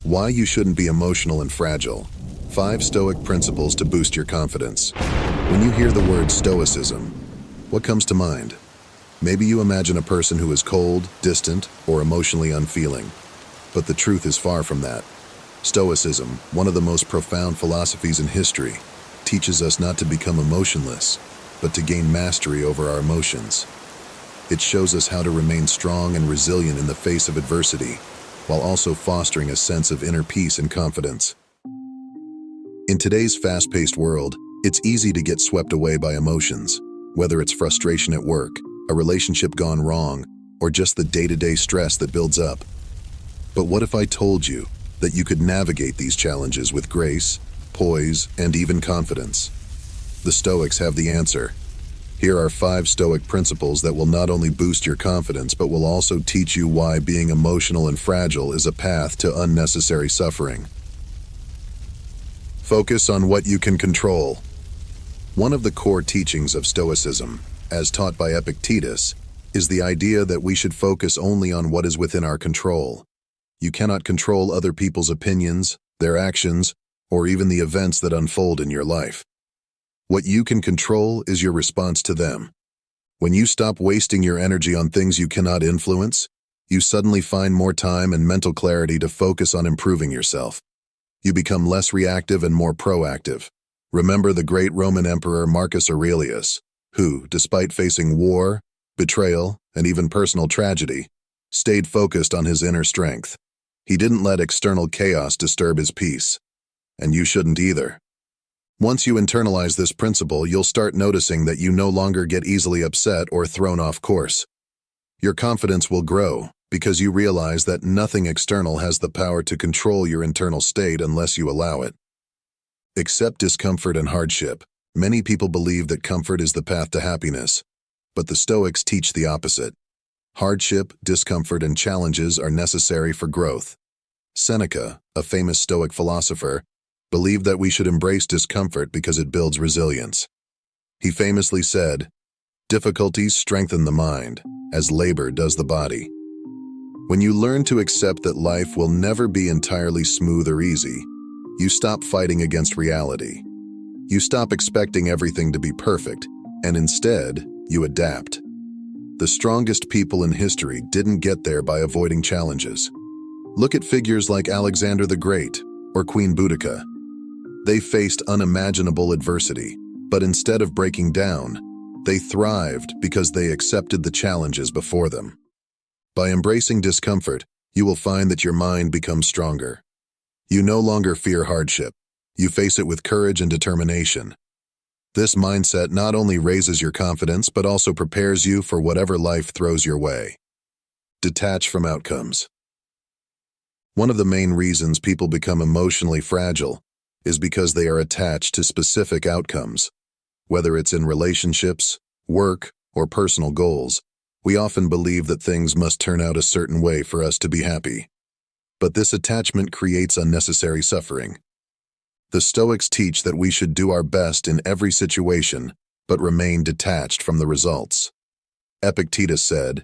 Why you shouldn't be emotional and fragile. 5 Stoic principles to boost your confidence. When you hear the word stoicism, what comes to mind? Maybe you imagine a person who is cold, distant, or emotionally unfeeling. But the truth is far from that. Stoicism, one of the most profound philosophies in history, teaches us not to become emotionless, but to gain mastery over our emotions. It shows us how to remain strong and resilient in the face of adversity, while also fostering a sense of inner peace and confidence. In today's fast-paced world, it's easy to get swept away by emotions, whether it's frustration at work, a relationship gone wrong, or just the day-to-day stress that builds up. But what if I told you that you could navigate these challenges with grace, poise, and even confidence? The Stoics have the answer. Here are 5 Stoic principles that will not only boost your confidence, but will also teach you why being emotional and fragile is a path to unnecessary suffering. Focus on what you can control. One of the core teachings of Stoicism, as taught by Epictetus, is the idea that we should focus only on what is within our control. You cannot control other people's opinions, their actions, or even the events that unfold in your life. What you can control is your response to them. When you stop wasting your energy on things you cannot influence, you suddenly find more time and mental clarity to focus on improving yourself. You become less reactive and more proactive. Remember the great Roman Emperor Marcus Aurelius, who, despite facing war, betrayal, and even personal tragedy, stayed focused on his inner strength. He didn't let external chaos disturb his peace. And you shouldn't either. Once you internalize this principle, you'll start noticing that you no longer get easily upset or thrown off course. Your confidence will grow because you realize that nothing external has the power to control your internal state unless you allow it. Accept discomfort and hardship. Many people believe that comfort is the path to happiness, but the Stoics teach the opposite. Hardship, discomfort, and challenges are necessary for growth. Seneca, a famous Stoic philosopher, believed that we should embrace discomfort because it builds resilience. He famously said, "Difficulties strengthen the mind, as labor does the body." When you learn to accept that life will never be entirely smooth or easy, you stop fighting against reality. You stop expecting everything to be perfect, and instead, you adapt. The strongest people in history didn't get there by avoiding challenges. Look at figures like Alexander the Great or Queen Boudica. They faced unimaginable adversity, but instead of breaking down, they thrived because they accepted the challenges before them. By embracing discomfort, you will find that your mind becomes stronger. You no longer fear hardship. You face it with courage and determination. This mindset not only raises your confidence, but also prepares you for whatever life throws your way. Detach from outcomes. One of the main reasons people become emotionally fragile is because they are attached to specific outcomes. Whether it's in relationships, work, or personal goals, we often believe that things must turn out a certain way for us to be happy. But this attachment creates unnecessary suffering. The Stoics teach that we should do our best in every situation, but remain detached from the results. Epictetus said,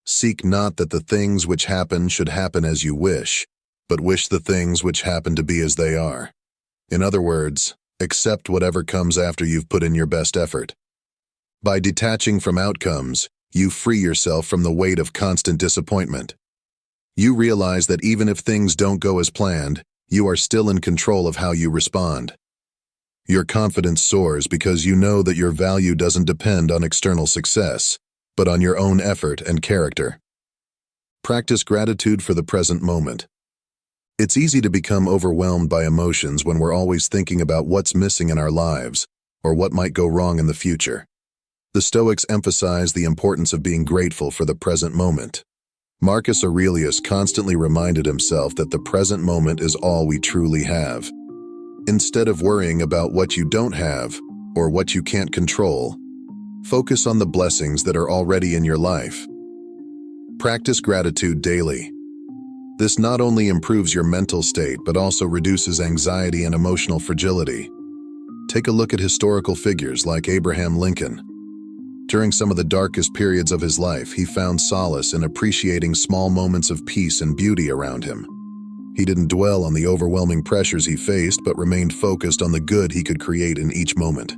"Seek not that the things which happen should happen as you wish, but wish the things which happen to be as they are." In other words, accept whatever comes after you've put in your best effort. By detaching from outcomes, you free yourself from the weight of constant disappointment. You realize that even if things don't go as planned, you are still in control of how you respond. Your confidence soars because you know that your value doesn't depend on external success, but on your own effort and character. Practice gratitude for the present moment. It's easy to become overwhelmed by emotions when we're always thinking about what's missing in our lives or what might go wrong in the future. The Stoics emphasize the importance of being grateful for the present moment. Marcus Aurelius constantly reminded himself that the present moment is all we truly have. Instead of worrying about what you don't have or what you can't control, focus on the blessings that are already in your life. Practice gratitude daily. This not only improves your mental state, but also reduces anxiety and emotional fragility. Take a look at historical figures like Abraham Lincoln. During some of the darkest periods of his life, he found solace in appreciating small moments of peace and beauty around him. He didn't dwell on the overwhelming pressures he faced, but remained focused on the good he could create in each moment.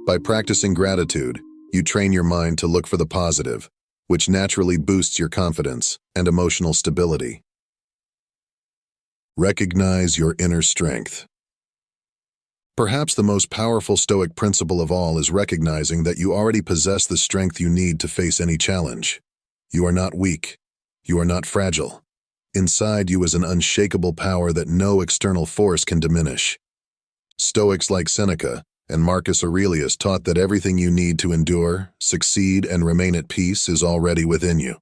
By practicing gratitude, you train your mind to look for the positive, which naturally boosts your confidence and emotional stability. Recognize your inner strength. Perhaps the most powerful Stoic principle of all is recognizing that you already possess the strength you need to face any challenge. You are not weak. You are not fragile. Inside you is an unshakable power that no external force can diminish. Stoics like Seneca and Marcus Aurelius taught that everything you need to endure, succeed, and remain at peace is already within you.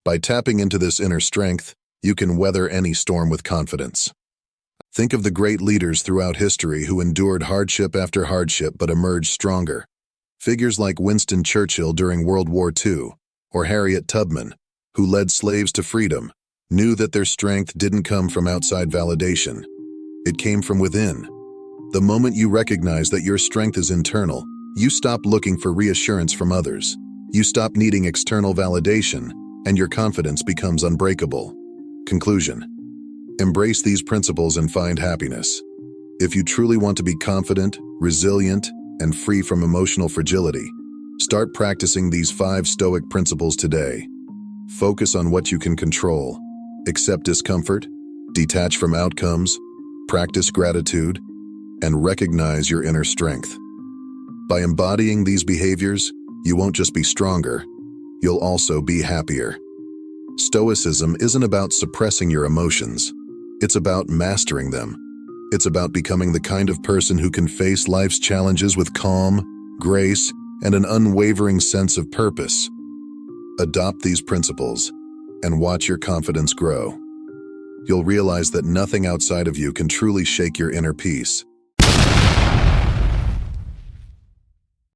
By tapping into this inner strength, you can weather any storm with confidence. Think of the great leaders throughout history who endured hardship after hardship but emerged stronger. Figures like Winston Churchill during World War II, or Harriet Tubman, who led slaves to freedom, knew that their strength didn't come from outside validation. It came from within. The moment you recognize that your strength is internal, you stop looking for reassurance from others. You stop needing external validation, and your confidence becomes unbreakable. Conclusion: embrace these principles and find happiness. If you truly want to be confident, resilient, and free from emotional fragility, start practicing these 5 Stoic principles today. Focus on what you can control. Accept discomfort, detach from outcomes, practice gratitude, and recognize your inner strength. By embodying these behaviors, you won't just be stronger, you'll also be happier. Stoicism isn't about suppressing your emotions. It's about mastering them. It's about becoming the kind of person who can face life's challenges with calm, grace, and an unwavering sense of purpose. Adopt these principles and watch your confidence grow. You'll realize that nothing outside of you can truly shake your inner peace.